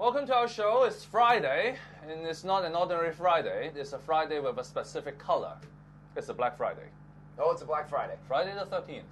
Welcome to our show. It's Friday, and it's not an ordinary Friday. It's a Friday with a specific color. It's a Black Friday. Oh, it's a Black Friday. Friday the 13th.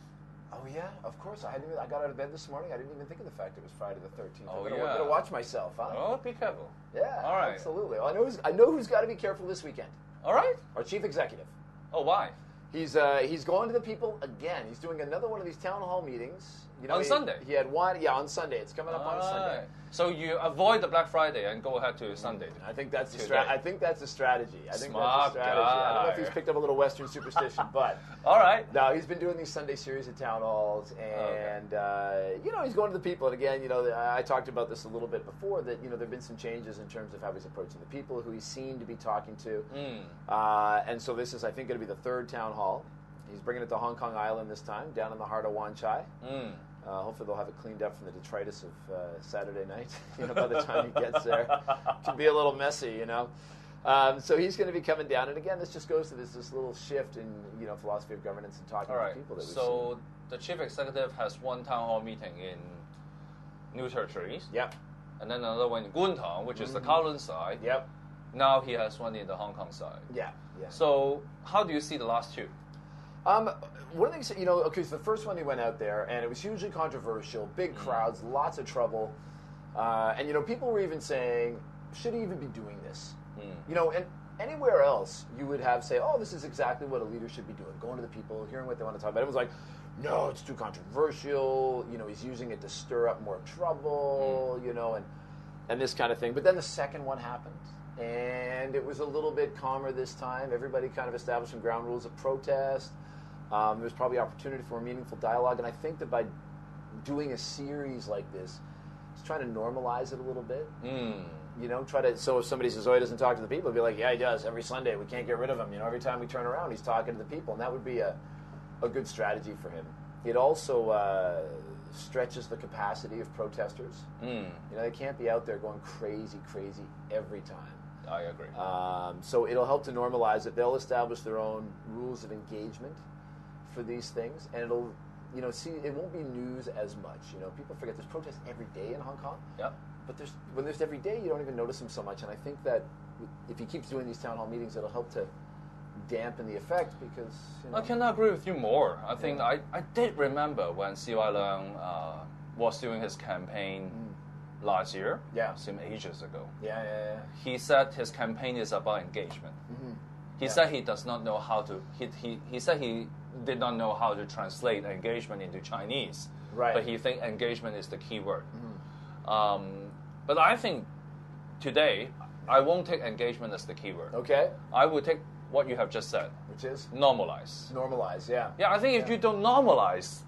Oh yeah, of course. I got out of bed this morning. I didn't even think of the fact it was Friday the 13th. Oh, I better watch myself, huh? Oh, be careful. Yeah, all right. Absolutely. I know who's got to be careful this weekend. All right. Our chief executive. Oh, why? He's going to the people again. He's doing another one of these town hall meetings. On Sunday? He had one, on Sunday. It's coming up on Sunday. So you avoid the Black Friday and go ahead to Sunday. I think that's the Smart I think that's a strategy. I don't know guy. if he's picked up a little Western superstition, but all right. No, he's been doing these Sunday series at town halls, and he's going to the people. And again, I talked about this a little bit before that there've been some changes in terms of how he's approaching the people, who he's seen to be talking to, and so this is, I think, going to be the third town hall. He's bringing it to Hong Kong Island this time, down in the heart of Wan Chai. Hopefully they'll have it cleaned up from the detritus of Saturday night. By the time he gets there, it can be a little messy, So he's going to be coming down, and again, this just goes to this little shift in philosophy of governance and talking to people that we've seen. The chief executive has one town hall meeting in New Territories. Yep. And then another one in Guntang, which is the Kowloon side. Yep. Now he has one in the Hong Kong side. Yeah. So how do you see the last two? One of the things, okay, so the first one he went out there, and it was hugely controversial, big crowds, lots of trouble, and people were even saying, should he even be doing this? And anywhere else you would have say, oh, this is exactly what a leader should be doing, going to the people, hearing what they want to talk about. It was like, no, it's too controversial, he's using it to stir up more trouble, and this kind of thing. But then the second one happened, and it was a little bit calmer this time. Everybody kind of established some ground rules of protest. There's probably opportunity for a meaningful dialogue, and I think that by doing a series like this, just trying to normalize it a little bit. So if somebody says, oh, he doesn't talk to the people, be like, yeah, he does. Every Sunday, we can't get rid of him. Every time we turn around, he's talking to the people, and that would be a good strategy for him. It also stretches the capacity of protesters. They can't be out there going crazy every time. I agree. So it'll help to normalize it. They'll establish their own rules of engagement for these things, and it'll, it won't be news as much. People forget there's protests every day in Hong Kong. Yep. But when there's every day, you don't even notice them so much. And I think that if he keeps doing these town hall meetings, it'll help to dampen the effect because. I cannot agree with you more. I think I did remember when CY Leung was doing his campaign last year. Yeah. Seemed ages ago. Yeah. He said his campaign is about engagement. He said he does not know how to. He said he did not know how to translate engagement into Chinese. Right. But he think engagement is the key word. But I think today I won't take engagement as the key word. Okay. I would take what you have just said. Which is? Normalize. Normalize, yeah. Yeah, I think if you don't normalize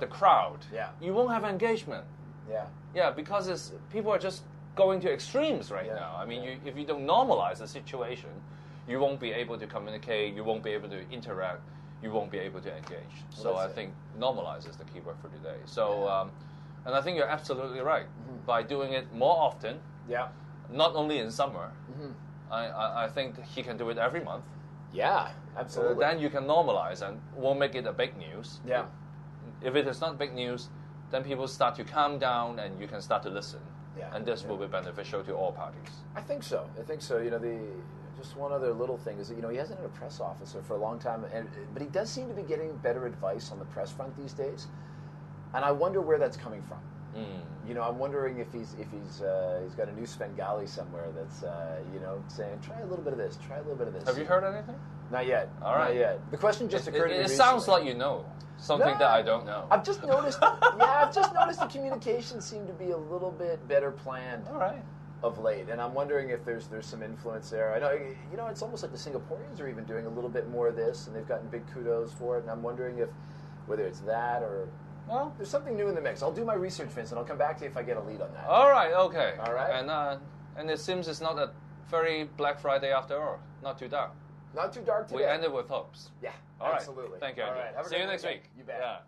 the crowd, you won't have engagement. Yeah. Yeah, because people are just going to extremes right now. I mean, if you don't normalize the situation, you won't be able to communicate, you won't be able to interact, you won't be able to engage. So I think normalize is the key word for today. So, and I think you're absolutely right. By doing it more often, not only in summer, I think he can do it every month. Yeah, absolutely. Then you can normalize and won't make it a big news. Yeah. If it is not big news, then people start to calm down and you can start to listen. Yeah. And this will be beneficial to all parties. I think so. Just one other little thing is that, he hasn't had a press officer for a long time, but he does seem to be getting better advice on the press front these days. And I wonder where that's coming from. I'm wondering if he's got a new Svengali somewhere that's saying, try a little bit of this, try a little bit of this. Have you heard anything? Not yet. All right. Not yet. The question just occurred to me. It sounds like you know something that I don't know. I've just noticed. The communications seem to be a little bit better planned. All right. Of late, and I'm wondering if there's some influence there. I know, it's almost like the Singaporeans are even doing a little bit more of this, and they've gotten big kudos for it. And I'm wondering whether it's that or there's something new in the mix. I'll do my research, Vincent. I'll come back to you if I get a lead on that. All right. Okay. All right. And it seems it's not a very Black Friday after all. Not too dark. Not too dark today. We ended with hopes. Yeah. All right. Absolutely. Thank you. All right. See you next week. You bet. Yeah.